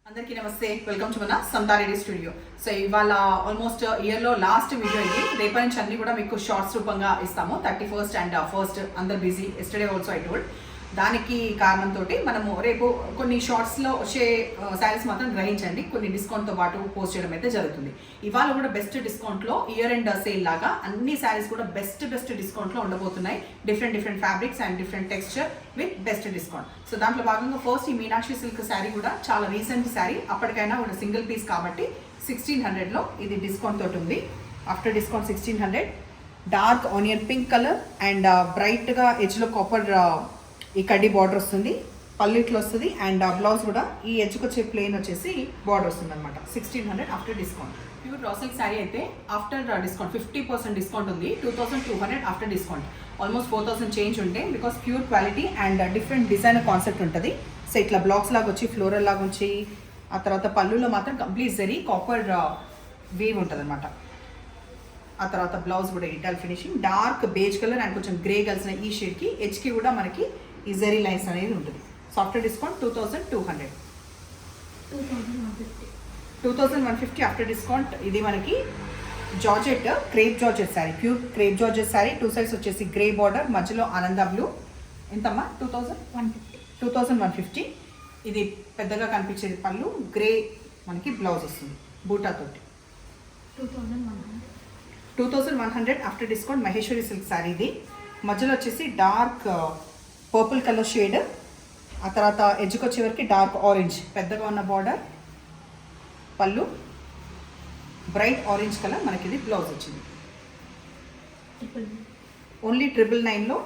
అందరికీ నమస్తే, welcome to మన సంతారెడ్డి స్టూడియో. సో ఇవాళ ఆల్మోస్ట్ ఇయర్లో లాస్ట్ వీడియో ఇది. రేపటి నుంచి అన్ని కూడా మీకు షార్ట్స్ రూపంగా ఇస్తాము. 31st అండ్ 1st అందరు busy. Yesterday also I told. దానికి కారణంతో మనము రేపు కొన్ని షార్ట్స్లో వచ్చే శారీస్ మాత్రం గ్రహించండి. కొన్ని డిస్కౌంట్తో పాటు పోస్ట్ చేయడం అయితే జరుగుతుంది. ఇవాళ కూడా బెస్ట్ డిస్కౌంట్లో ఇయర్ అండ్ సేల్ లాగా అన్ని శారీస్ కూడా బెస్ట్ డిస్కౌంట్లో ఉండబోతున్నాయి. Different fabrics and different texture with best discount. So దాంట్లో భాగంగా ఫస్ట్ ఈ మీనాక్షి సిల్క్ శారీ కూడా చాలా రీసెంట్ శారీ. అప్పటికైనా కూడా సింగిల్ పీస్ కాబట్టి 1600లో ఇది డిస్కౌంట్ తోటి ఉంది. After discount 1600. Dark onion pink colour and బ్రైట్గా ఎడ్జ్లో కాపర్ ఈ కడ్డీ బార్డర్ వస్తుంది. పళ్ళు ఇట్లా వస్తుంది అండ్ బ్లౌజ్ కూడా ఈ ఎడ్జ్కి వచ్చే ప్లెయిన్ వచ్చేసి బార్డర్ వస్తుంది అనమాట. 1600 after discount. Pure raw silk sari అయితే ఆఫ్టర్ డిస్కౌంట్ 50% డిస్కౌంట్ ఉంది. 2200 ఆఫ్టర్ డిస్కౌంట్. ఆల్మోస్ట్ 4000 చేంజ్ ఉంటే because pure quality and different design concept ఉంటుంది. సో ఇట్లా బ్లాక్స్ లాగా వచ్చి ఫ్లోరల్ లాగా వచ్చి ఆ తర్వాత పళ్ళులో మాత్రం కంప్లీట్ జరీ కాపర్ వీవ్ ఉంటుంది అనమాట. ఆ తర్వాత బ్లౌజ్ కూడా ఇటాల్ finishing dark beige colour and కొంచెం గ్రే కలిసిన ఈ షేడ్కి హెచ్కి కూడా మనకి ఈ జరీ లైన్స్ అనేది ఉంటుంది. Software discount 2200. 2150 after discount. ఇది మనకి georgette crepe georgette sari, pure crepe georgette sari. 2 sides వచ్చేసి గ్రే బార్డర్, మధ్యలో ఆనంద బ్లూ. ఎంతమ్మా? 2150. ఇది పెద్దగా కనిపించేది పళ్ళు, గ్రే మనకి బ్లౌజ్ వస్తుంది బూటాతోటి. 2100 after discount. Maheshwari silk sari ఇది. మధ్యలో వచ్చేసి డార్క్ పర్పుల్ కలర్ షేడ్, ఆ తర్వాత ఎడ్జ్కి వచ్చేవరకు డార్క్ ఆరెంజ్ పెద్దగా ఉన్న బార్డర్, పళ్ళు బ్రైట్ ఆరెంజ్ కలర్ మనకి ఇది బ్లౌజ్ వచ్చింది. ఓన్లీ 999లో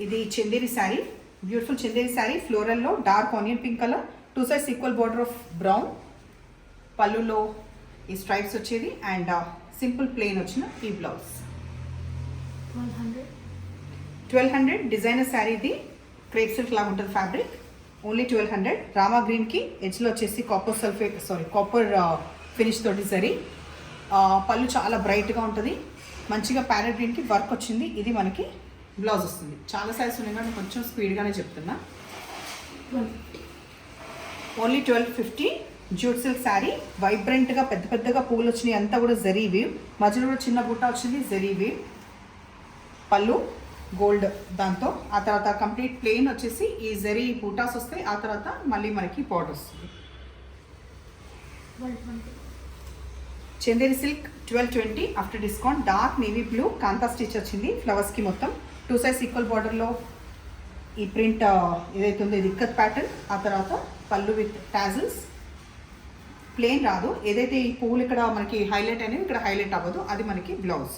ఇది చందేరి శారీ, బ్యూటిఫుల్ చందేరి శారీ. ఫ్లోరల్లో dark onion pink colour, 2 sides equal border of brown, పళ్ళులో ఈ స్ట్రైప్స్ వచ్చేది అండ్ సింపుల్ ప్లెయిన్ వచ్చిన ఈ బ్లౌజ్. 1200 డిజైనర్ శారీ. ఇది క్రేప్ సిల్క్ లాగా ఉంటుంది ఫ్యాబ్రిక్. ఓన్లీ 1200. రామా గ్రీన్కి ఎడ్జ్లో వచ్చేసి కాపర్ ఫినిష్ తోటి సరి. పళ్ళు చాలా బ్రైట్గా ఉంటుంది. మంచిగా ప్యారెట్ గ్రీన్కి వర్క్ వచ్చింది. ఇది మనకి బ్లౌజ్ వస్తుంది. చాలా సైజ్ ఉన్నాయి కానీ కొంచెం స్పీడ్గానే చెప్తున్నా. ఓన్లీ 1250. Jute silk sari. వైబ్రెంట్గా పెద్దగా పువ్వులు వచ్చినాయి. అంతా కూడా జరీ వీవ్, మధ్యలో కూడా చిన్న బుట్ట వచ్చింది జరీ వీవ్. పళ్ళు గోల్డ్ దాంతో, ఆ తర్వాత కంప్లీట్ ప్లెయిన్ వచ్చేసి ఈ జరీ బూటాస్ వస్తాయి. ఆ తర్వాత మళ్ళీ మనకి బార్డర్ వస్తుంది. Chanderi silk 1220 after discount. Dark navy blue kantha stitch వచ్చింది ఫ్లవర్స్కి మొత్తం. 2 సైడ్స్ ఈక్వల్ బార్డర్లో ఈ ప్రింట్ ఏదైతే ఉందో ఇది ఇక్కత్ ప్యాటర్న్. ఆ తర్వాత పళ్ళు విత్ టాజిల్స్. ప్లెయిన్ రాదు, ఏదైతే ఈ పువ్వులు ఇక్కడ మనకి హైలైట్ అనేది ఇక్కడ హైలైట్ అవ్వదు, అది మనకి బ్లౌజ్.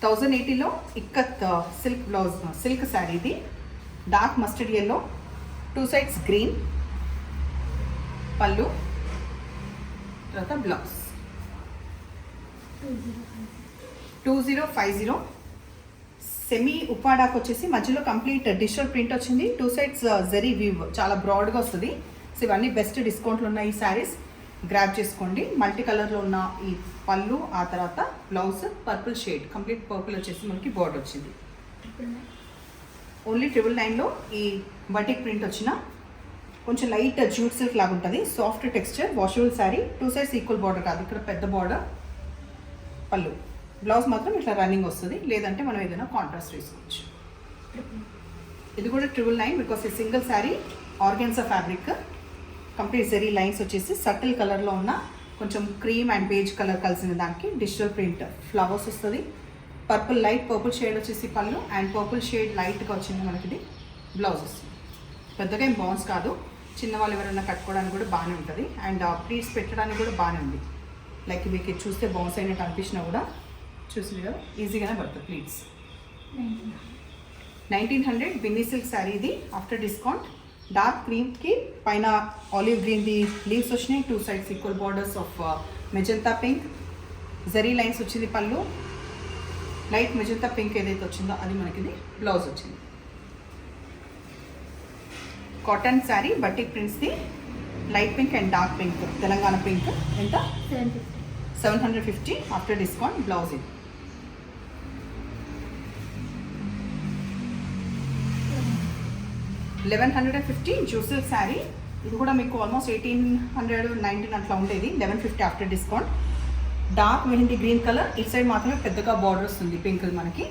1080లో ikat silk blouse silk sari. ఇది dark mustard yellow, 2 sides green, పళ్ళు తర్వాత బ్లౌజ్. 2050 సెమీ ఉప్పాడాకు వచ్చేసి మధ్యలో కంప్లీట్ డిజిటల్ ప్రింట్ వచ్చింది. 2 సైడ్స్ జరీ వీవ్ చాలా బ్రాడ్గా వస్తుంది. సో ఇవన్నీ బెస్ట్ డిస్కౌంట్లు ఉన్న ఈ శారీస్ గ్రాబ్ చేసుకోండి. మల్టీ కలర్లో ఉన్న ఈ పళ్ళు, ఆ తర్వాత blouse purple shade, complete purple వచ్చేసి మనకి బార్డర్ వచ్చింది. ఓన్లీ 999లో ఈ బటిక్ ప్రింట్ వచ్చిన కొంచెం లైట్ జూట్ సిల్క్ లాగా ఉంటుంది. Soft texture washable sari. 2 sides equal border కాదు, ఇక్కడ పెద్ద బార్డర్. పళ్ళు బ్లౌజ్ మాత్రం ఇట్లా రన్నింగ్ వస్తుంది, లేదంటే మనం ఏదైనా కాంట్రాస్ట్ వేసుకోవచ్చు. ఇది కూడా 999 బికాస్ ఈ single sari organza fabric. Complete zari lines వచ్చేసి సటిల్ కలర్లో ఉన్న కొంచెం క్రీమ్ అండ్ బేజ్ కలర్ కలిసిన దానికి డిజిటల్ ప్రింట్ ఫ్లవర్స్ వస్తుంది. పర్పుల్ లైట్ పర్పుల్ షేడ్ వచ్చేసి పళ్ళు అండ్ పర్పుల్ షేడ్ లైట్గా వచ్చింది మనకి ఇది బ్లౌజ్ వస్తుంది. పెద్దగా ఏం బౌన్స్ కాదు, చిన్నవాళ్ళు ఎవరైనా కట్టుకోవడానికి కూడా బాగానే ఉంటుంది అండ్ ప్లీట్స్ పెట్టడానికి కూడా బాగానే ఉంది. లైక్ మీకు చూస్తే బౌన్స్ అయినట్టు అనిపించినా కూడా చూసి కదా ఈజీగానే పడుతుంది ప్లీట్స్. 1900 బిన్నీ సిల్క్ శారీ. ఇది ఆఫ్టర్ డిస్కౌంట్. డార్క్ క్రీమ్కి పైన ఆలివ్ గ్రీన్ది లీవ్స్ వచ్చినాయి. 2 sides equal borders of magenta pink, zari lines వచ్చింది పళ్ళు. లైట్ మెజంతా పింక్ ఏదైతే వచ్చిందో అది మనకి బ్లౌజ్ వచ్చింది. కాటన్ శారీ బటిక్ ప్రింట్స్ది. Light pink and dark pink, Telangana pink. ఎంత? 750 ఆఫ్టర్ డిస్కౌంట్. బ్లౌజ్ ఇది. 1150 జూట్ సిల్క్ శారీ. ఇది కూడా మీకు ఆల్మోస్ట్ 1819 అట్లా ఉండేది, 1150 after discount. Dark mehndi green colour, ఇటు సైడ్ మాత్రమే పెద్దగా బార్డర్ వస్తుంది పింక్ మనకి.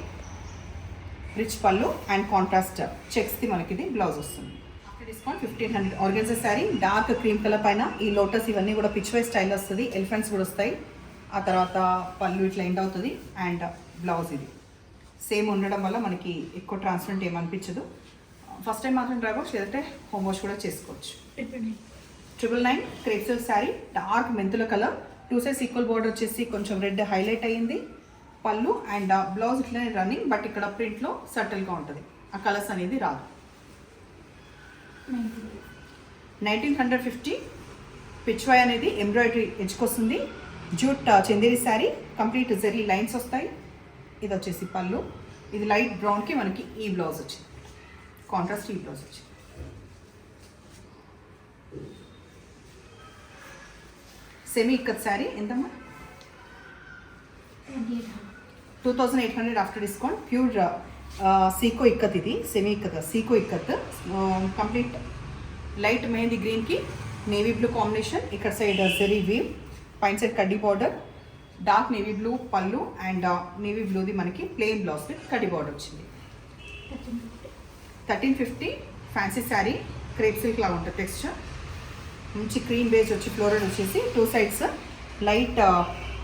రిచ్ పళ్ళు అండ్ కాంట్రాస్ట్ చెక్స్ది మనకి ఇది బ్లౌజ్ వస్తుంది. After discount 1500. Organza sari dark cream colour పైన ఈ లోటస్ ఇవన్నీ కూడా పిచ్ వై స్టైల్ వస్తుంది, ఎలిఫెంట్స్ కూడా వస్తాయి. ఆ తర్వాత పళ్ళు ఇట్లా ఎండ్ అవుతుంది అండ్ బ్లౌజ్ ఇది సేమ్ ఉండడం వల్ల మనకి ఎక్కువ ట్రాన్స్పరెంట్ ఏమనిపించదు. ఫస్ట్ టైం మాత్రం డ్రై వాష్, లేదంటే హోమ్ వాష్ కూడా చేసుకోవచ్చు. 999 క్రేప్ సిల్క్ శారీ డార్క్ మెంతుల కలర్, 2 సైడ్స్ ఈక్వల్ బోర్డర్ వచ్చేసి కొంచెం రెడ్ హైలైట్ అయ్యింది. పళ్ళు అండ్ బ్లౌజ్ ఇట్లనే రన్నింగ్, బట్ ఇక్కడ ప్రింట్లో సటిల్గా ఉంటుంది, ఆ కలర్స్ అనేది రాదు. 1950 పిచ్వై అనేది ఎంబ్రాయిడరీ ఎడ్జ్కొస్తుంది. Jute Chanderi sari complete zari lines వస్తాయి. ఇది వచ్చేసి పళ్ళు, ఇది లైట్ బ్రౌన్కి మనకి ఈ బ్లౌజ్ వచ్చింది, కాంట్రాస్ట్ ఈ బ్లౌజ్ వచ్చింది. సెమీ ఇక్కత్ శారీ ఎంతమ్మా? 2800 after discount. Pure sico ikat, ఇది semi ikat sico ikat. Complete light mehndi గ్రీన్కి నేవీ బ్లూ కాంబినేషన్. ఇక్కడ సైడ్ జరీ వీవ్, పైన సైడ్ కడ్డీ బార్డర్, డార్క్ నేవీ బ్లూ పళ్ళు అండ్ నేవీ బ్లూది మనకి ప్లెయిన్ బ్లౌజ్ విత్ కడ్డీ బార్డర్ వచ్చింది. 1350 ఫ్యాన్సీ శారీ క్రేప్ సిల్క్ లాగా ఉంటుంది టెక్స్చర్. మంచి క్రీమ్ బేస్ వచ్చి ఫ్లోరల్ వచ్చేసి 2 సైడ్స్ లైట్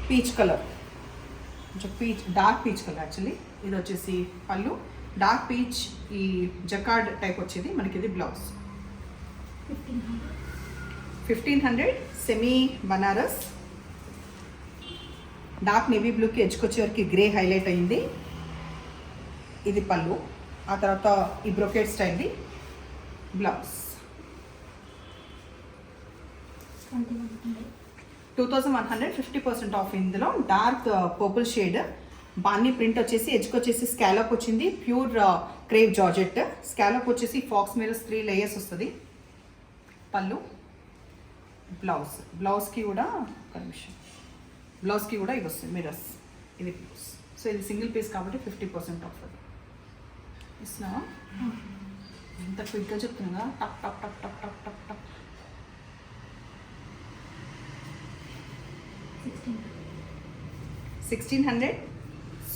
పీచ్ కలర్, కొంచెం peach dark peach colour actually. ఇది వచ్చేసి పళ్ళు, డార్క్ పీచ్ ఈ జకార్డ్ టైప్ వచ్చేది మనకి ఇది blouse. 1500 semi Banaras dark navy బ్లూకి ఎడ్జ్కొచ్చే వరకు గ్రే హైలైట్ అయింది. ఇది పళ్ళు, ఆ తర్వాత ఈ బ్రొకెట్ స్టైల్ది బ్లౌజ్. 2100 50% ఆఫ్. ఇందులో డార్క్ పర్పుల్ షేడ్ బాన్నీ ప్రింట్ వచ్చేసి ఎడ్జ్కొచ్చేసి స్కాలప్ వచ్చింది, ప్యూర్ క్రేప్ జార్జెట్. స్కాలప్ వచ్చేసి ఫాక్స్ మిరర్స్ 3 లేయర్స్ వస్తుంది. పళ్ళు, బ్లౌజ్, బ్లౌజ్కి కూడా ఒక నిమిషం, బ్లౌజ్కి కూడా ఇవి వస్తుంది మిరర్స్, ఇది బ్లౌజ్. సో ఇది సింగిల్ పీస్ కాబట్టి 50% ఆఫ్. అది ఇస్తున్నావా? ఎంత క్విక్గా చెప్తున్నా, టక్ టక్ టక్ టక్ టక్ టక్ టక్. 1600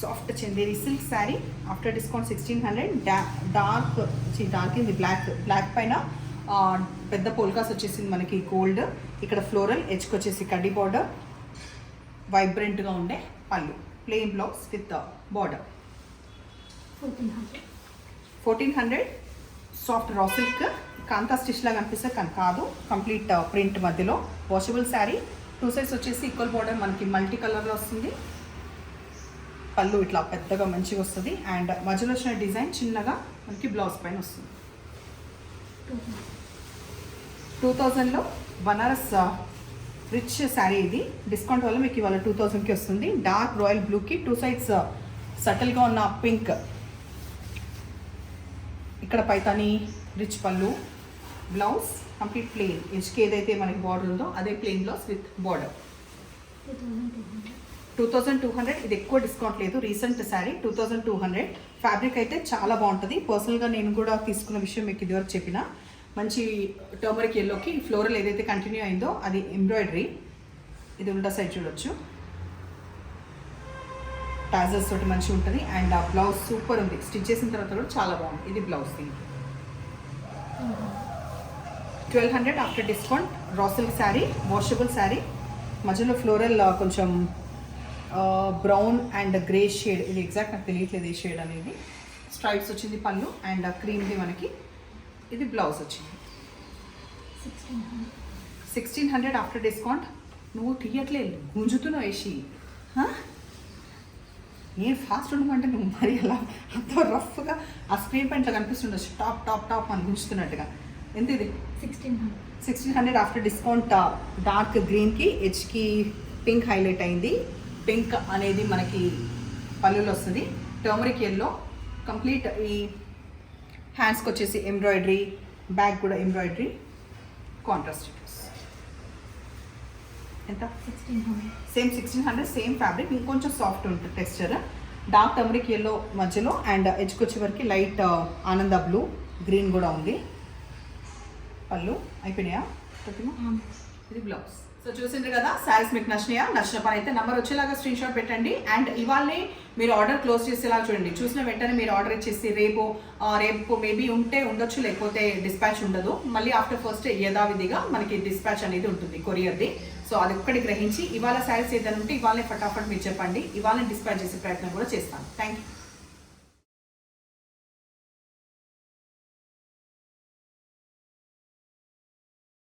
soft Chanderi silk sari after discount 1600. Dark ఇది బ్లాక్ పైన పెద్ద పోల్కాస్ వచ్చేసింది మనకి గోల్డ్. ఇక్కడ ఫ్లోరల్ ఎడ్జ్కి వచ్చేసి కడ్డీ బార్డర్, వైబ్రెంట్గా ఉండే పళ్ళు, plain blouse with border. 1400 soft raw silk kantha stitch లాగా అనిపిస్తే కానీ కాదు, కంప్లీట్ ప్రింట్ మధ్యలో వాషబుల్ శారీ. 2 సైడ్స్ వచ్చేసి ఈక్వల్ బార్డర్ మనకి మల్టీ కలర్లో వస్తుంది. పళ్ళు ఇట్లా పెద్దగా మంచిగా వస్తుంది అండ్ మధ్యలో వచ్చిన డిజైన్ చిన్నగా మనకి బ్లౌజ్ పైన వస్తుంది. 2000లో బనారస్ రిచ్ శారీ, ఇది డిస్కౌంట్ వల్ల మీకు ఇవాళ 2000కి వస్తుంది. డార్క్ రాయల్ బ్లూకి 2 సైడ్స్ సటిల్గా ఉన్న పింక్, ఇక్కడ పైతాని రిచ్ పళ్ళు, బ్లౌజ్ కంప్లీట్ ప్లెయిన్. ఎడ్జ్కి ఏదైతే మనకి బార్డర్ ఉందో అదే ప్లెయిన్ బ్లౌజ్ విత్ బార్డర్. 2200. ఇది ఎక్కువ డిస్కౌంట్ లేదు, రీసెంట్ శారీ. 2200. ఫ్యాబ్రిక్ అయితే చాలా బాగుంటుంది. పర్సనల్గా నేను కూడా తీసుకున్న విషయం మీకు ఇదివరకు చెప్పిన. మంచి టర్మరిక్ ఎల్లోకి ఫ్లోరల్ ఏదైతే కంటిన్యూ అయిందో అది ఎంబ్రాయిడరీ. ఇది ఉల్టా సైడ్ చూడొచ్చు, టాజర్స్ తోటి మంచిగా ఉంటుంది అండ్ ఆ బ్లౌజ్ సూపర్ ఉంది. స్టిచ్ చేసిన తర్వాత కూడా చాలా బాగుంది. ఇది బ్లౌజ్ దీనికి. 1200 after discount. Raw silk sari, washable sari, మధ్యలో ఫ్లోరల్ కొంచెం బ్రౌన్ అండ్ గ్రే షేడ్, ఇది ఎగ్జాక్ట్ నాకు తెలియట్లేదు ఈ షేడ్ అనేది. స్ట్రైప్స్ వచ్చింది పళ్ళు అండ్ క్రీమ్ది మనకి ఇది బ్లౌజ్ వచ్చింది. 1600 ఆఫ్టర్ డిస్కౌంట్. నువ్వు తీయట్లేదు, గుంజుతున్నావు వేసి. నేను ఫాస్ట్ ఉండమంటే నువ్వు మరి అలా అంత రఫ్గా ఆ స్క్రీన్ పైన ఇట్లా కనిపిస్తుండొచ్చు, టాప్ టాప్ టాప్ అని గుంజుతున్నట్టుగా. ఎంత ఇది? 1600 ఆఫ్టర్ డిస్కౌంట్. డార్క్ గ్రీన్కి ఎడ్జ్కి పింక్ హైలైట్ అయింది. పింక్ అనేది మనకి పళ్ళులో వస్తుంది. Turmeric yellow complete. ఈ హ్యాండ్స్కి వచ్చేసి ఎంబ్రాయిడరీ, బ్యాక్ కూడా ఎంబ్రాయిడరీ, కాంట్రాస్ట్. ఎంత? 1600. సేమ్ 1600, సేమ్ ఫ్యాబ్రిక్, ఇంకొంచెం సాఫ్ట్ ఉంటుంది టెక్స్చర్. డార్క్ టర్మరిక్ ఎల్లో మధ్యలో అండ్ ఎడ్జ్కి వచ్చే వరకు లైట్ ఆనంద బ్లూ గ్రీన్ కూడా ఉంది. పళ్ళు అయిపోయినాయా ప్రతిమ? ఇది బ్లౌజ్. సో చూసిండ్రు కదా, శారీస్ మీకు నచ్చిన పని అయితే నెంబర్ వచ్చేలాగా స్క్రీన్ షాట్ పెట్టండి. అండ్ ఇవాళనే మీరు ఆర్డర్ క్లోజ్ చేసేలాగా చూడండి. చూసిన వెంటనే మీరు ఆర్డర్ ఇచ్చేసి రేపు మేబీ ఉంటే ఉండొచ్చు, లేకపోతే డిస్పాచ్ ఉండదు. మళ్ళీ ఆఫ్టర్ ఫస్ట్ యథావిధిగా మనకి డిస్పాచ్ అనేది ఉంటుంది కొరియర్ది. సో అది ఒక్కటి గ్రహించి ఇవాళ శారీస్ ఏదైనా ఉంటే ఇవాళనే ఫటాఫట్ మీరు చెప్పండి, ఇవాళనే డిస్పాచ్ చేసే ప్రయత్నం కూడా చేస్తాను. Thank you.